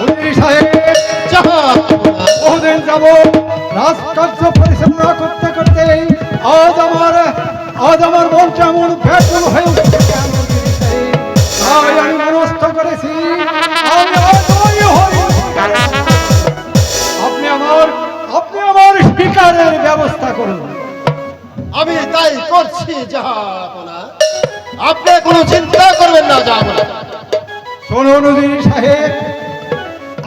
উজির সাহেব বহুদিন যাব রাজকার্য পরিচালনা করতে করতে আজ আমার মনটা এমন ব্যাকুল হয়ে উঠেছে। তাই আমি মনস্থ করেছি আপনি আমার শিকারের ব্যবস্থা করুন। আমি তাই করছি জাহাপনা, আপনি কোনো চিন্তা করবেন না জাহাপনা। শুনুন উজির সাহেব,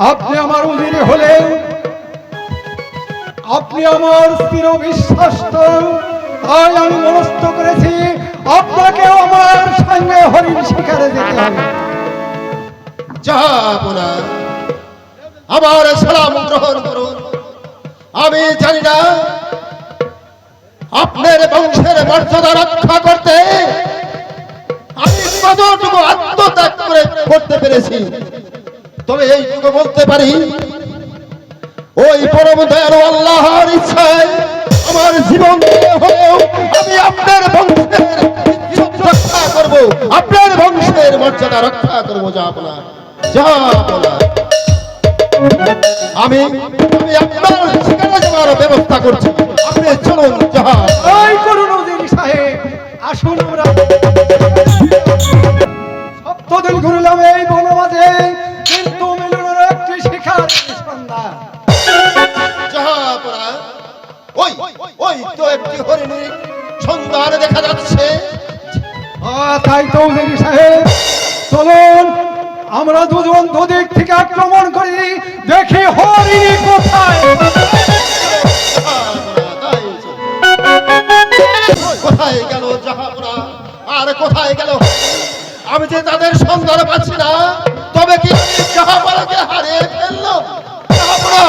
আপনি আমার উজির হলেন, আপনি আমার স্থির বিশ্বাস্ত। তাই আমি মনস্থ করেছি আপনাকেও আমার সঙ্গে হরিণ শিকারে যেতে হবে। জাহাপনা, আমার সালাম গ্রহণ করুন। আমি জানি না আপনার বংশের মর্যাদা রক্ষা করতে আমি কতটুকু আত্মত্যাগ করতে পেরেছি, তবে এইটুকু বলতে পারি, ওই পরম দয়ালু আল্লাহর ইচ্ছায় আমার জীবন হলেও আমি আপনার বংশের ইজ্জত রক্ষা করব, আপনার বংশের মর্যাদা রক্ষা করব। জাহাপনা, জাহাপনা, আমি আপনার ঠিকানা যাওয়ার ব্যবস্থা করছি, আপনি চলুন। জাহাজ ওই করুন উজির সাহেব, আসুন। আমরা সপ্তদিন ঘুরলাম এই বনমাঝে, কিন্তু মিলনের একটি শিকার সন্ধান। জাহাপনা, ওই ওই তো একটি হরিণীর সন্ধান দেখা যাচ্ছে। তাই তো উজির সাহেব, চলুন আমরা দুজন দুদিক থেকে আক্রমণ করি, দেখি হরিণী কোথায়। কোথায় গেল জাহাপনা, আর কোথায় গেল? আমি যে তাদের সন্ধান পাচ্ছি না, তবে কি জাহাপনাকে হারিয়ে ফেললো? জাহাপনা,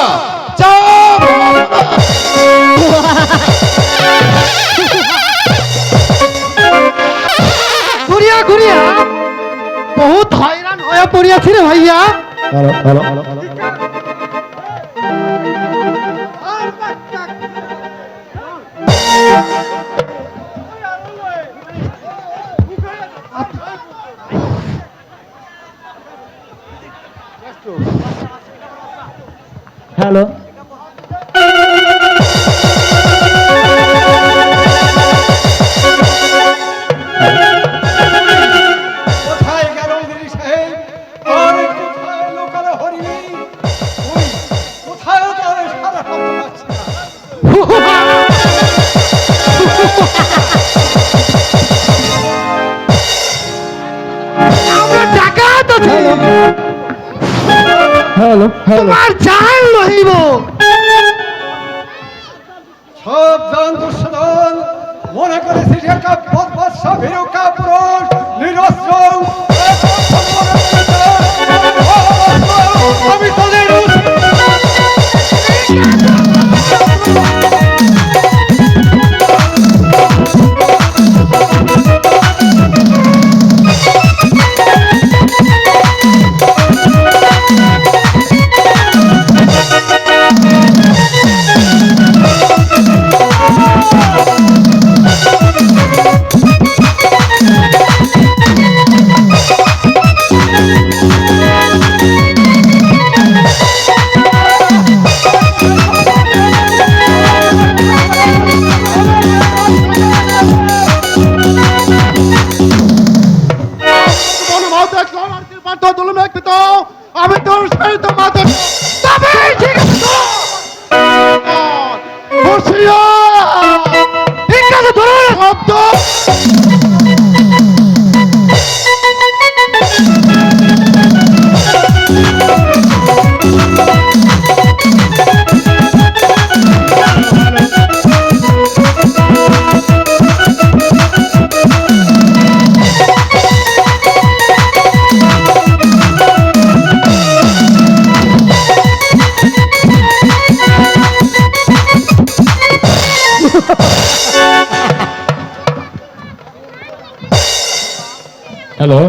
ঘুরিয়া ঘুরিয়া বহুত হয়রান হয়ে পড়িয়াছি রে ভাইয়া। হ্যালো, কোথায় গেল উজির সাহেব? আর কোথায় লোকাল হরিণী? ওই কোথায় তো আর সারা শব্দ পাচ্ছি না। আমরা ডাকাত আছি, তোমার জান লহিব। সব জন দুঃসাধন মনে করেছি একা বদবাদশা ভীরুকা পুরুষ নিরস্ত্র। আমি তোদের আমি তোর সহিত মাথা তবে ঠিক আছে তো বসিয়া ঠিক আছে ধরো শব্দ। হ্যালো,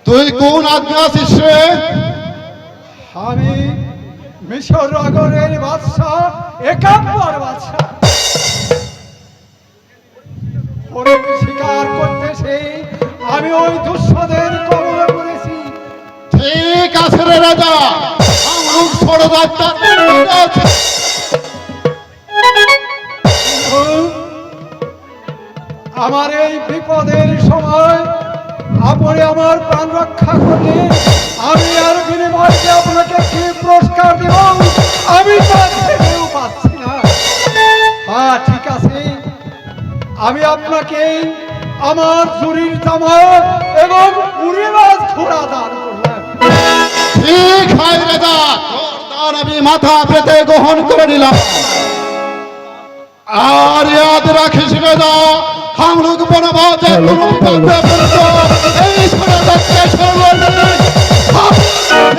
তুই কোন আজ্ঞা আছিস রে? আমি মিশর নগরের বাদশাহ একাম্বর বাদশাহ। আমার এই বিপদের সময় আপনি আমার প্রাণ রক্ষা করলে আমি আর বিনিময়ে আপনাকে কি পুরস্কার দেব আমি তা ভেবেও পাচ্ছি না। হ্যাঁ ঠিক আছে, আমি আপনাকে আমার জুরির জামাত এবং উড়িবাজ ঘোড়া দান করলাম। ঠিক হয় রাজা, তোর দান আমি মাথা পেতে গ্রহণ করে নিলাম। আর याद রাখিস রাজা, हम लोग বনবাসে কোনো পাপে পড়তো এই সরদাকে সর্বনাশ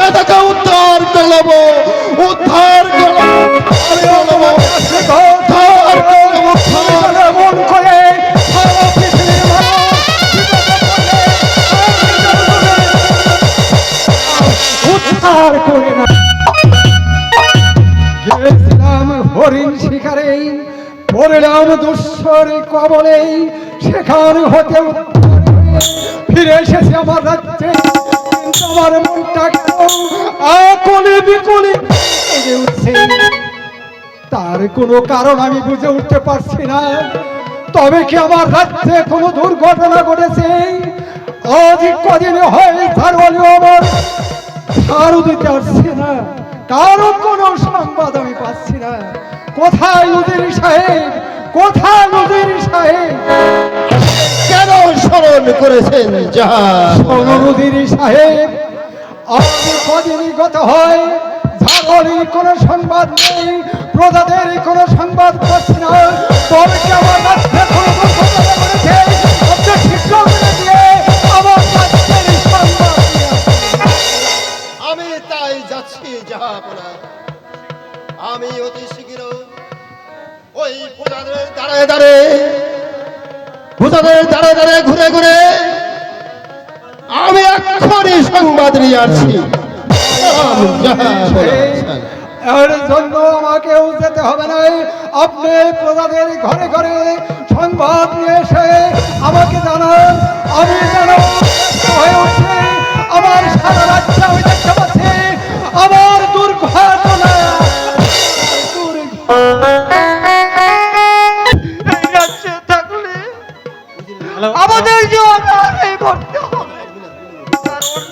এটাকে উদ্ধার করব, উদ্ধার করব, উদ্ধার করব মন করে সারা পৃথিবীর উদ্ধার করে না। গিয়েছিলাম হরিণ শিকারে, পড়লাম দুঃসর কবলে, সেখান হতে উদ্ধার হয়ে ফিরে এসেছি আমার রাজ্যে। কিন্তু আমার মনটা আকলে বিকলে বেজে উঠছে, তার কোনো কারণ আমি বুঝে উঠতে পারছি না। তবে কি আমার রাজ্যে কোনো দুর্ঘটনা ঘটেছে? আজ কদিন হয় ঝাড়ওয়ালিও আমার ঝাড়ু দিতে আসছে না, কারো কোনো সংবাদ আমি পাচ্ছি না। কোথায় উজির সাহেব, কোথায় উজির সাহেব? কেন স্মরণ করেছেন উজির সাহেব, আজ কদিনই গত হয়, ঝাড়ওয়ালির কোনো সংবাদ নেই, প্রজাদের কোনো সংবাদ পাচ্ছি না। তবে কি আমার রাজ্যে কোনো দুর্ঘটনা ঘটেছে? আপনি শীঘ্র করে দিয়ে আমার রাজ্যের সংবাদ দিয়ে আসুন। আমি তাই যাচ্ছি জাহাপনা। আমি অতি শীঘ্র ওই পূজাদের দাঁড়ায় দাঁড়িয়ে ঘুরে ঘুরে আমি এক্ষুনি সংবাদ নিয়ে আসছি। এর জন্য আমাকেও যেতে হবে না, আপনি প্রজাদের ঘরে ঘরে সংবাদ নিয়ে এসে আমাকে জানান। আমি যেন হয়ে উঠছি, আমার সারা রাজ্যে আমি দেখতে পাচ্ছি আমার দুর্ঘটনা। এই রাজ্যে থাকলে আমাদের জীবন এই করতে হবে, কারণ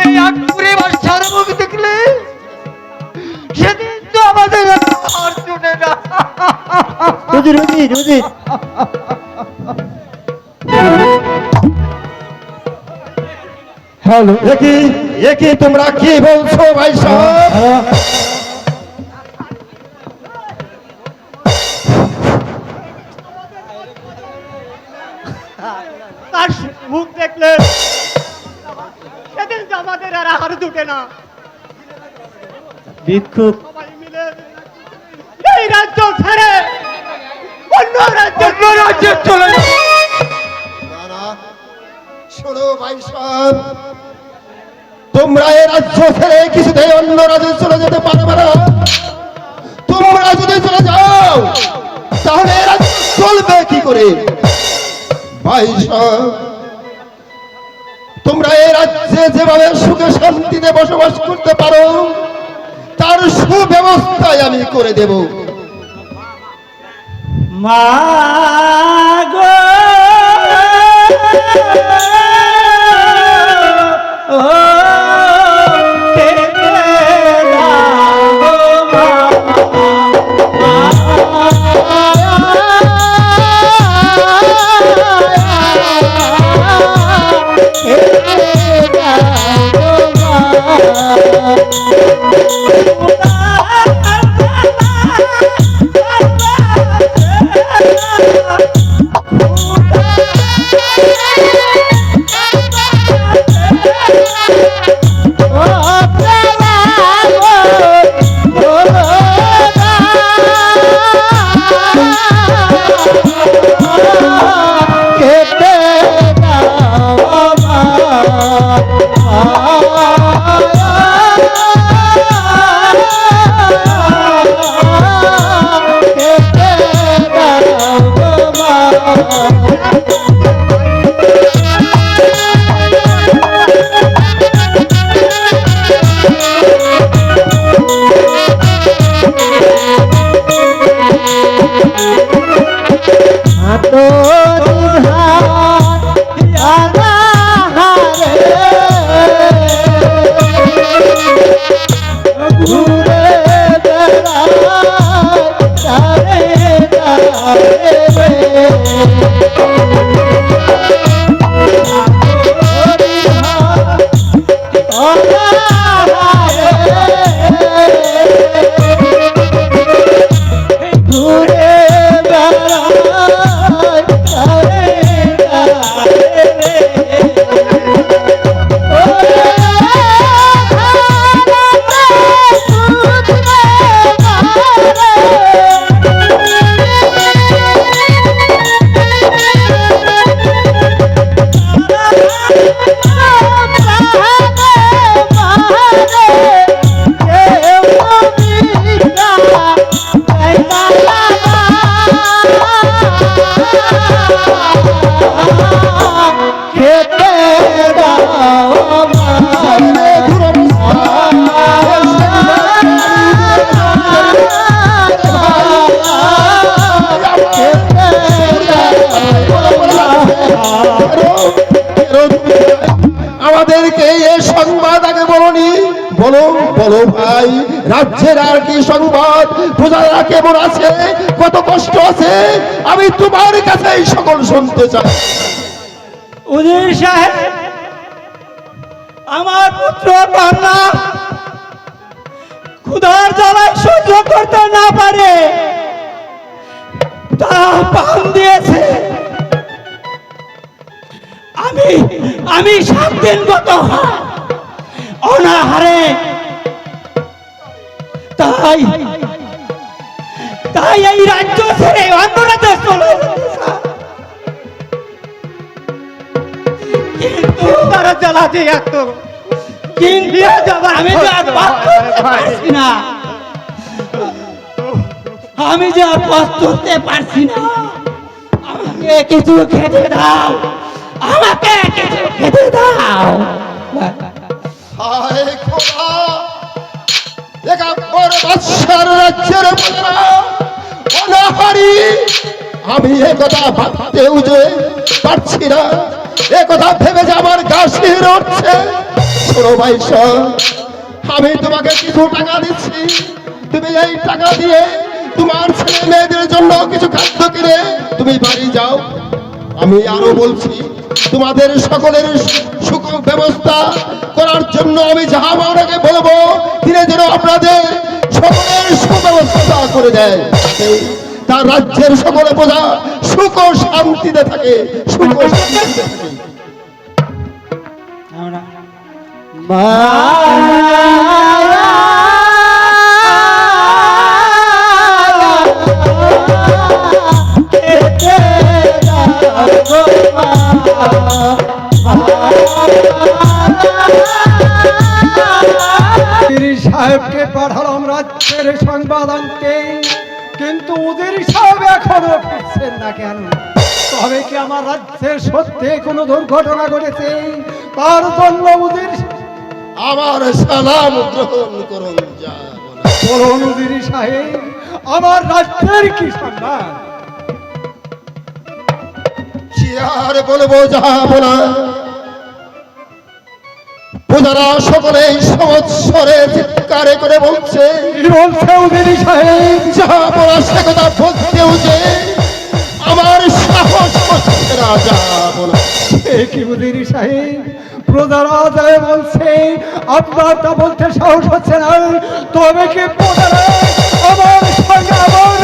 এই আটপুরে বাচ্চার মুখ দেখলে সেদিন তো আমাদের আর জুটে না। হ্যালো, একি তোমরা কি বলছো ভাই সাহেব? তার মুখ দেখলে সেদিন তো আমাদের আর আহার জুটে না। ভিক্ষুক সবাই মিলে এই রাজ্য ছেড়ে অন্য রাজ্যে চলে যাবে। শোনো ভাই সাহেব, তোমরা এই রাজ্য ছেড়ে কিছুতেই অন্য রাজ্যে চলে যেতে পারবে না। তোমরা যদি চলে যাও তাহলে এই রাজ্য চলবে কি করে? ভাই সাহেব, তোমরা এই রাজ্যে যেভাবে সুখে শান্তিতে বসবাস করতে পারো তার সুব্যবস্থাই আমি করে দেব। মা গো ঘুরে বেড়ায় তারে তারে ঘুরে বেড়ায় তারে খেতে দাও আমাদেরকে এই সংবাদ আগে বলনি। বলো বলো ভাই, রাজ্যের আর কি সংবাদ? প্রজারা কেমন আছে, কত কষ্ট আছে, আমি তোমার কাছে এই সকল শুনতে চাই। উজির সাহেব, আমার পুত্র কন্যা ক্ষুধার জ্বালায় সহ্য করতে না পারে তা পান দিয়েছে। আমি 7 দিন গত অনাহারে, তাই এই রাজ্য ছেড়ে অন্য রাজ্যে চলে এসেছি। কিন্তু তারা জ্বালাতে এত, কিন্তু আমি যে আর পারছি না, আমি যে আর করতে পারছি না। আমাকে কিছু খেতে দাও, আমাকে কিছু খেতে দাও। হায় খোদা, একাত্তর বৎসর রাজ্যের প্রজা অনাহারী। আমি একথা ভাবতেও যে পারছি না, একথা ভেবে যে আমার গা শিহরে উঠছে। শোনো ভাই সব, আমি তোমাকে কিছু টাকা দিচ্ছি, তুমি এই টাকা দিয়ে তোমার ছেলে মেয়েদের জন্য কিছু খাদ্য কিনে তুমি বাড়ি যাও। আমি আরো বলছি, তোমাদের সকলের সুখ ব্যবস্থা করার জন্য আমি জাহামানাকে বলবো, তিনি যেন আপনাদের সকলের সুব্যবস্থা করে দেয়, তার রাজ্যের সকলে প্রজা সুখ ও শান্তিতে থাকে, সুখ ও শান্তিতে থাকে। সাহেবকে পাঠালাম রাজ্যের সংবাদ আনতে, কিন্তু উজির সাহেব এখনো ফিরছেন না কেন? তবে কি আমার রাজ্যের সত্যি কোনো দুর্ঘটনা ঘটেছে? তার জন্য উজির আমার সালাম গ্রহণ করুন। বলুন উজির সাহেব, আমার রাজ্যের কি সংবাদ? কি আর বলবো যাবনা, প্রজারা সকলেই সমস্বরে চিৎকারে করে বলছে, কি বলছে উজির সাহেব? যাবনা সে কথা বলতেও যে আমার সাহস হচ্ছে না। যাবনা কি উজির সাহেব, প্রজারা যায় বলছে, আপনার তা বলতে সাহস হচ্ছে না? তবে কি প্রজারা আমার সঙ্গে আমার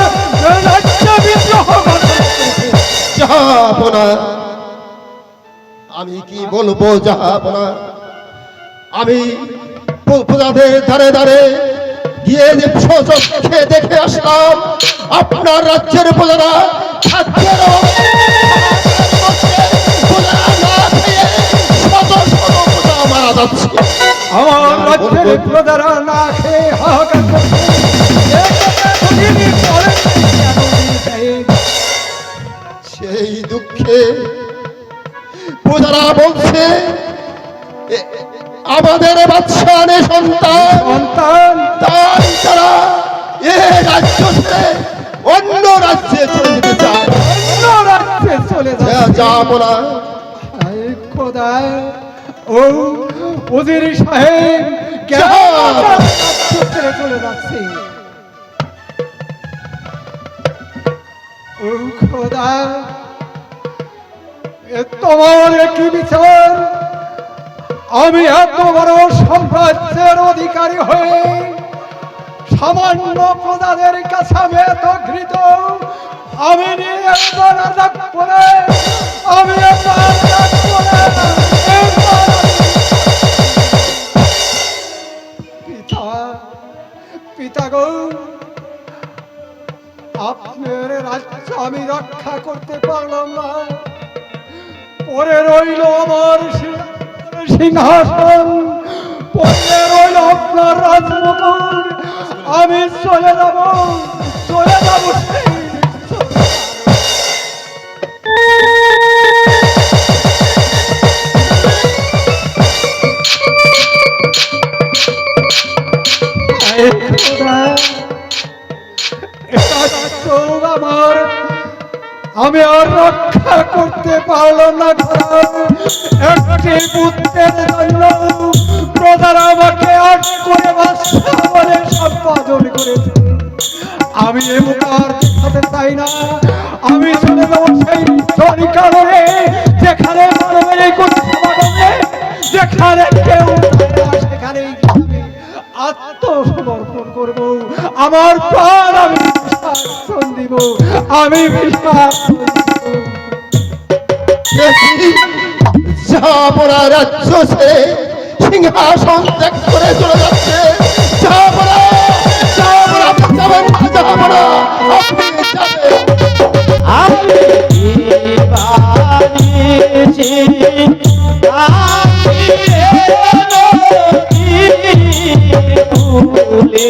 রাজ্য বিদ্রোহ করছে? যাবনা আমি কি বলবো যাবনা, আমি প্রজাদের ধারে ধারে গিয়ে যে স্বচক্ষে দেখে আসলাম আপনার রাজ্যের প্রজারা খাদ্যের অভাবে প্রজারা না খেয়ে শত শত প্রজা মারা যাচ্ছে। আমার রাজ্যের প্রজারা না খেয়ে হাহাকার করছে। এ কথা শুনিনি বলেন কেন উজির সাহেব? সেই দুঃখে প্রজারা বলছে, আমাদের বাদশাহ সন্তান, তাই তারা এ রাজ্য ছেড়ে অন্য রাজ্যে চলে যেতে চায়। অন্য রাজ্যে যাব না। হায় খোদা, ও উজির সাহেব কেন যা। ছেড়ে চলে যাচ্ছে? ও খোদা, এ তোমার কি বিচার? আমি এত বড় সাম্রাজ্যের অধিকারী হয়ে সামান্য প্রজাদের কাছে আমি এত ঘৃত, আমি নিয়ে একবার রাখবো না, আমি একবার রাখবো না, একবার পিতা, পিতা গো, আপনার রাজ্য আমি রক্ষা করতে পারলাম না, পরে রইল আমার সিংহাসন, পরে রইল আপনার রাজমকুট, আমি চলে যাব, চলে যাব। আমার আমি আর রক্ষা করতে পারলাম না। একটি পুত্রের জন্য প্রজারা আমাকে আট করে বাদশা বলে সম্পাদন করেছে। আমি এ মুখ আর দেখাতে চাই না। আমি চলে যাবো সেই ধনী কারণে যেখানে মানবের এই কোন সমাগমে, যেখানে কেউ সেখানে আত্মসমর্পণ করব, আমার প্রাণ আমি বিসর্জন দিব, আমি বিসর্জন দিব। যাবরা রাজ্য ছেড়ে সিংহাসন ত্যাগ করে চলে যাচ্ছে। যাবরা, যাবরা, যাবেন না, যাবরা, আপনি যাবেন। আমি বানিয়েছি আমি নদী ভুলে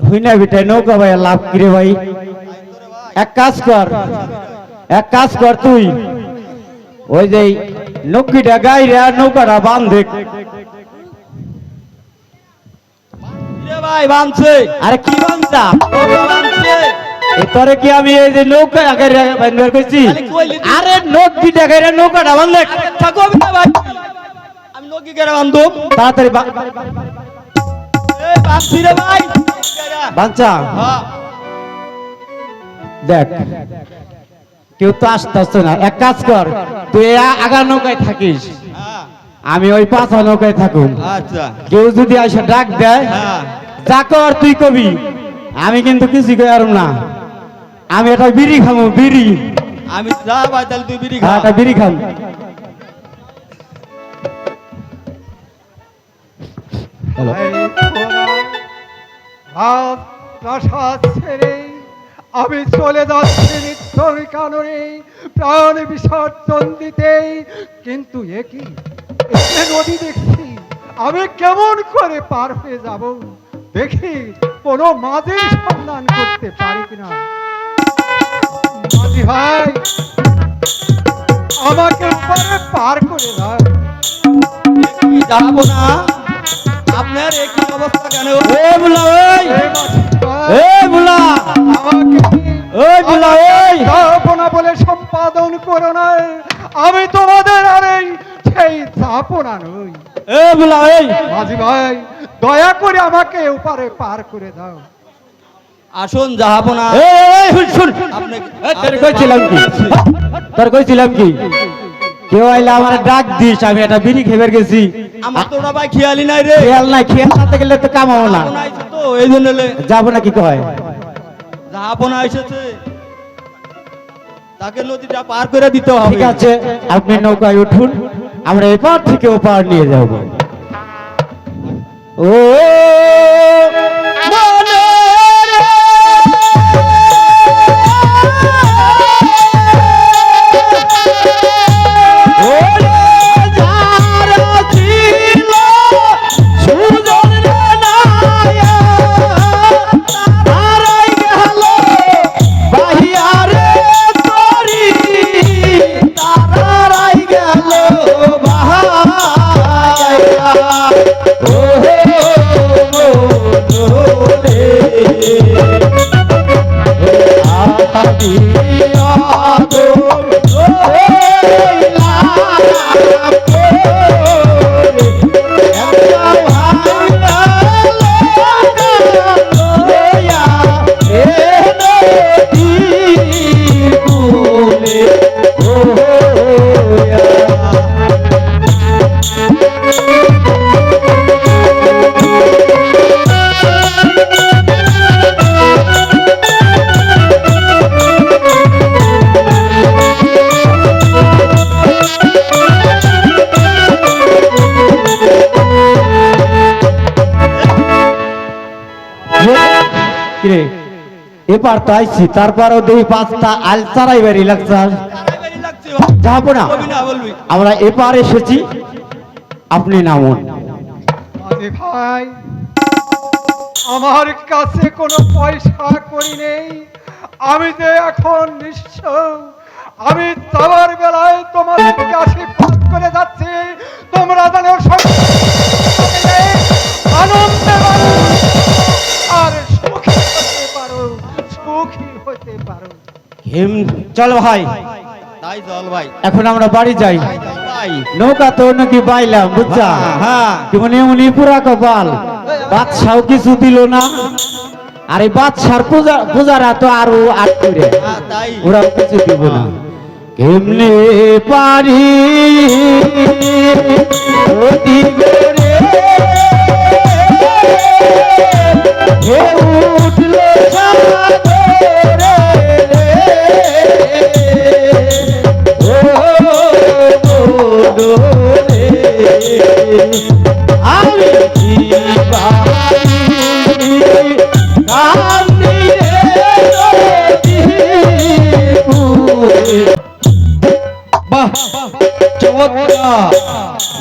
হুইনা বিটাই নৌকা ভাই লাভ কিরে ভাই। এক কাজ কর, এক কাজ কর, তুই ওই যে নৌকিটা গাইরে আর নৌকাটা বাঁধে। ভাই বাঁধছে, আরে কি বাঁধতা এরপরে কি আমি এই যে নৌকা বের করছি? আরে নৌকিটা গাইরে নৌকাটা বাঁধলে থাকো ভাই, আমি নৌকি গাইরে বাঁধব তাড়াতাড়ি বাঁধছি রে ভাই। বাঞ্চা দেখ কেউ তো আসতে না, এক কাজ কর, তুই আগা নৌকায় থাকিস, আমি ওই পাঁচা নৌকায় থাকুন। আচ্ছা, কেউ যদি আসে ডাক দেয় যা কর তুই কবি, আমি কিন্তু কিছু কর না, আমি একটা বিড়ি খাবো, বিড়ি আমি যা ভাই তাহলে তুই বিড়ি খা, একটা বিড়ি খাম। রাত প্রাসাদ ছেড়ে আমি চলে যাচ্ছি মৃত্যুর কাননে প্রাণ বিসর্জন দিতে। কিন্তু একই নদী দেখছি, আমি কেমন করে পার হয়ে যাব? দেখি কোনো মাঝির সন্ধান করতে পারি কিনা। মাঝি ভাই, আমাকে পরে পার করে দাও। যাবো না, আপনার একই অবস্থা কেন? এ বুলা ওই, এ মাঝি ভাই, এ বুলা, আমাকে ওই বুলা ওই, যাপনা বলে সম্পাদন করো না। আমি তোমাদের আর সেই যাপনা নই। এ বুলা ওই, মাঝি ভাই, দয়া করে আমাকে ওপারে পার করে দাও। আসুন যাবো না। এই শুন, তোর কইছিলাম কি, তোর কইছিলাম কি, কেউ আইলে আমার ডাক দিস, আমি একটা বিড়ি খেয়ে বের গেছি। আমার তো ওরা ভাই খেয়ালি নাই রে। খেয়াল নাই, খেয়াল করতে গেলে তো কামাবো না। যাবো না আইছে তো, এই জন্য যাবো না কি কয়? যাবো না এসেছে, তাকে নদীটা পার করে দিতে হবে। ঠিক আছে, আপনি নৌকায় উঠুন, আমরা এপার থেকে ওপার নিয়ে যাব। ও মনে রে, ওরে যারা ছিল সুজন রে নায়া, তারাই গেল বাহিয়ারে তরি, তারাই গেল বাহিয়া। ও হে রে, আহাদি আদো ওইলা কোরে, একটা ভাঙা লোয়া এ নদীর কূলে ওয়া। কিরে, এবার তো আইছি, তারপরও দেখি পাঁচটা আলসারাই বাড়ি লাগছে। তাড়াতাড়ি লাগছে ভাই। যাবো না, কবি না বলবি। আমরা এপার এসেছি, আপনি নামুন। মাঝি ভাই, আমার কাছে কোনো পয়সা করি নেই, আমি যে এখন নিঃস্ব। আমি যাওয়ার বেলায় তোমাদের কাছে পাঠ করে যাচ্ছি, তোমরা যেন আনন্দে আর সুখী হতে পারো, সুখী হতে পারো। চল ভাই, তাই চল ভাই, এখন আমরা বাড়ি যাই। তাই চল ভাই। নৌকা তো নাকি বাইলাম, বুঝছা? হ্যাঁ। কেমন এমনি পুরা কপাল, বাদশাও কিছু দিল না, আর এই বাদশার পূজারা তো আরো আট করে, হ্যাঁ, তাই। ওরা কিছু দিব না। কেমনে পারি অতি করে হে উঠলো সাগরে, ও দোলে আমি কি পারি কান্দি রে নদী। বাহ, চমৎকার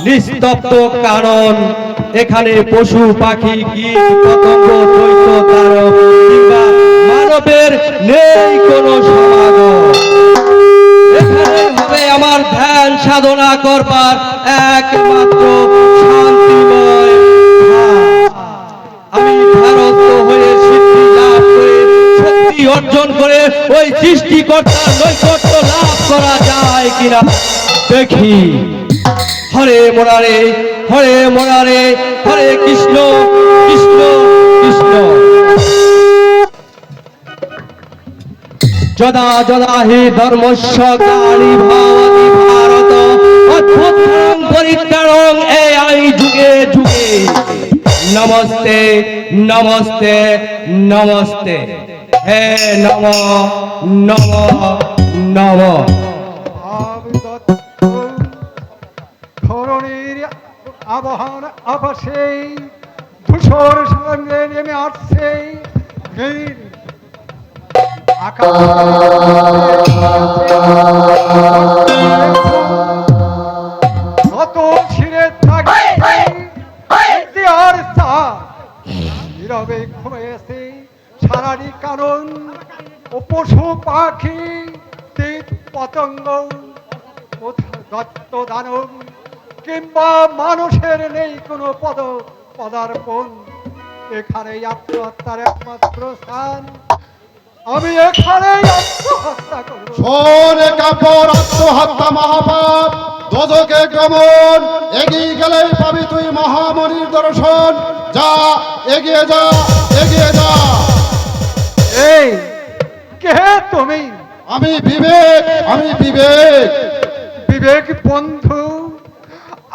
নিস্তব্ধ কারণ এখানে পশু পাখি কীট পতঙ্গ দৈত্য দানব কিংবা মানবের নেই কোনো সমাগম। এখানে হবে আমার ধ্যান সাধনা করবার একমাত্র শান্তিময় স্থান। আমি ধ্যানস্থ হয়ে সিদ্ধি লাভ করে শক্তি অর্জন করে ওই সৃষ্টিকর্তার নৈকট্য লাভ করা যায় কিনা দেখি। হরে মোরারে, হরে মোরারে, হরে কৃষ্ণ কৃষ্ণ কৃষ্ণ। যদা যদা হি ধর্মস্য গানি ভবতি ভারত অদ্ভুতং পরিত্রাণং এই যুগে যুগে। নমস্তে নমস্তে নমস্তে, হে নম নম নম। ধরণীর আবহান আবাসে ধূসর সঙ্গে নেমে আসছে গির কত ছিঁড়ে থাকে আর নীরবে ঘুমিয়েছে সারারি কারণ ও পশু পাখি কীট পতঙ্গ দত্ত দানব কিংবা মানুষের নেই কোনো পদার্পণ এখানে আত্মহত্যার একমাত্র স্থান আমি এখানে আত্মহত্যা করব শোনে কাপড় আত্মহত্যা মহাপাপ দোজকে গমন এগিয়ে গেলেই পাবি তুই মহামণির দর্শন যা এগিয়ে যা এগিয়ে যা এই কে তুমি আমি বিবেক বিবেক বন্ধু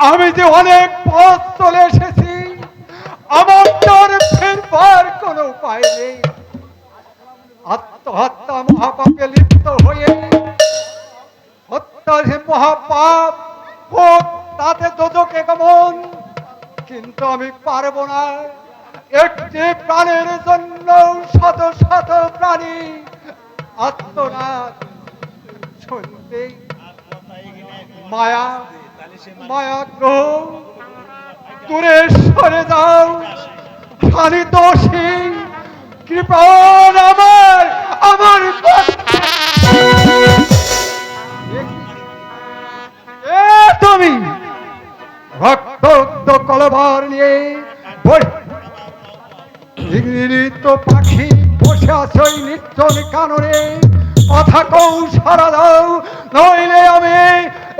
আমি যে অনেক পথ চলে এসেছি আমার তোর ফেরবার কোনো উপায় নেই আত্মহত্যা মহাপাপে লিপ্ত হয়ে হত্যা যে মহাপাপ হোক তাতে দোজকে গমন কিন্তু আমি পারবো না একটি প্রাণের জন্য শত শত প্রাণী আত্মনাদ শুনতে মায়া মায়া গ্রহ দূরে সরে যাও খালি দোষী কৃপণ আমার তুমি রক্ত কলবার নিয়ে তো পাখি বসে আছো নির্জন কাননে কথা কৌ সারা দাও নইলে আমি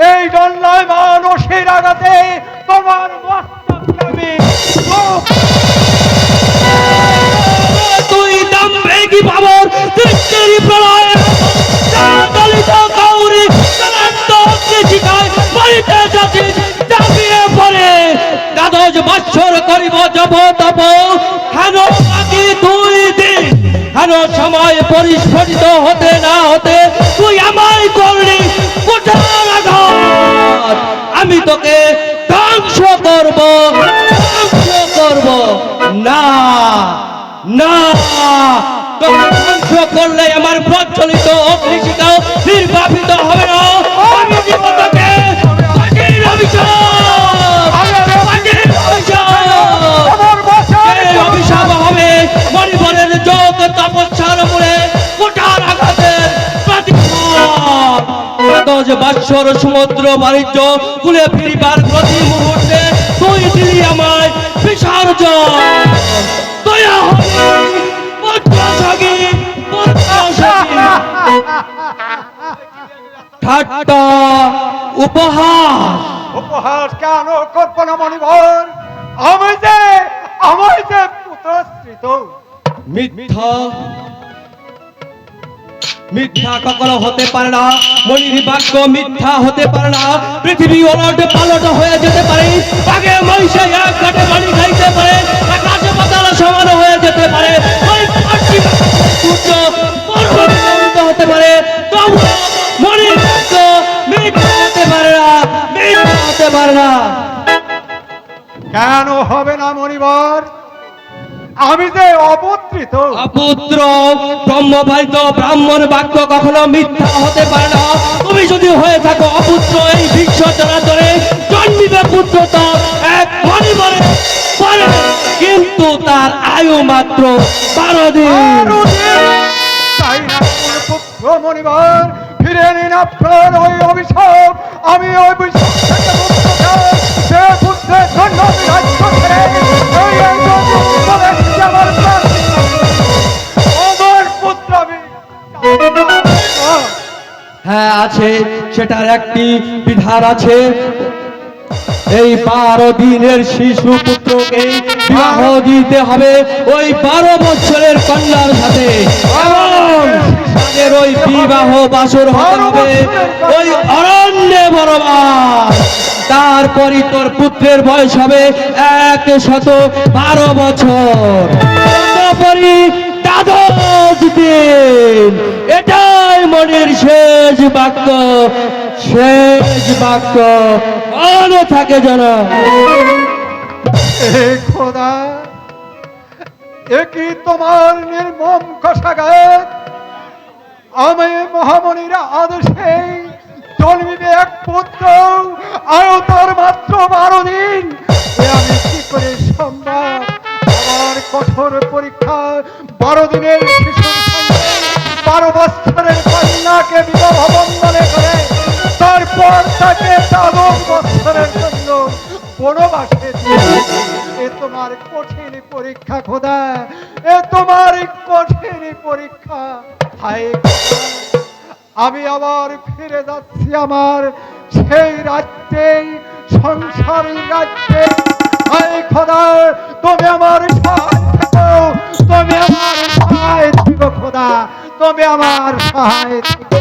এই দণ্ডায় মানুষের আঘাতে তোমার মস্তক আমি তুই দাম বেগি পাবর দৃষ্টির প্রলয় দলিত গৌরী চলন্ত শিখায় বাড়িতে যাচ্ছিস চাপিয়ে পড়ে কাগজ বাচ্চর করিব জব তপ হেন বাকি 2 দিন হেন সময় পরিস্ফুটিত হতে না হতে তুই আমায় করলি কোটার আঘাত আমি তোকে ধ্বংস করব না না তোকে ধ্বংস করলে আমার প্রচলিত অগ্নিশিখাও নির্বাপিত হবে না আমি দিব তোকে পাখির অভিশাপ এই অভিশাপ হবে মণিবরের যোগ তপস্যার মূলে কোটার আঘাতের প্রতিফল কাগজ বাৎসর সমুদ্র বাণিজ্য কুলে ফিরিবার প্রতি মুহূর্তে তুই দিলি আমায় বিসর্জন দয়া হবে ঠাট্টা উপহাস কেন করবো না মণিবর আমি যে পুত্রস্ত্রিত মিথ্যা কখনো হতে পারে না মনির বাক্য মিথ্যা হতে পারে না পৃথিবী ওলট পালট হয়ে যেতে পারে আগে মহিষে এক ঘাটে পানি খাইতে পারে আকাশে পাতাল সমান হয়ে যেতে পারে ওই সূর্য পরিবর্তিত হতে পারে তবু মনির বাক্য মিথ্যা হতে পারে না কেন হবে না মণিবর আমি যে অপুত্রিত অপুত্র ব্রহ্মবাহিত ব্রাহ্মণ বাক্য কখনো মিথ্যা হতে পারে না তুমি যদি হয়ে থাকো অপুত্র এই বিশ্ব চরাচরে জন্মিবে পুত্র তো এক মণিবরে পারে কিন্তু তার আয়ু মাত্র 12 দিন তাই না পুত্র মণিবর ফিরে নিন আপনার ওই অভিশাপ আমি ওই অভিশাপ থেকে মুক্ত চাই সে পুত্রের জন্য আমি রাজ্য ছেড়ে আমার পুত্র আমি হ্যাঁ আছে সেটার একটি বিধান আছে এই 12 দিনের শিশু পুত্রকে বিবাহ দিতে হবে ওই 12 বছরের কন্যার সাথে এবং তাদের ওই বিবাহ বাসর হতে হবে ওই অরণ্যে বনবাস তারপরই তোর পুত্রের বয়স হবে 112 বছর তারপরই দ্বাদশ দিন এটাই মনের শেষ বাক্য মনে থাকে যেন খোদা একই তোমার নির্মম কষাঘাত। আমি মহামণির আদেশে জন্মিবে এক পুত্র, আয়তর মাত্র 12 দিন। এ আমি কি করে সম্ভব? আমার কঠোর পরীক্ষা 12 দিনের শিশুর সঙ্গে 12 বৎসরের কন্যাকে বিবাহ বন্ধনে করে তারপর তাকে 14 বৎসরের জন্য বনবাসে দিয়ে দিয়েছি। এ তোমার কঠিন পরীক্ষা খোদা, এ তোমার কঠিন পরীক্ষা। হায় খোদা, আমি আবার ফিরে যাচ্ছি আমার সেই রাজ্যেই, সংসারী রাজ্যে। হায় খোদা, তুমি আমার সহায় থেকো, তুমি আমার সহায় থেকো খোদা, তুমি আমার সহায় থেকো।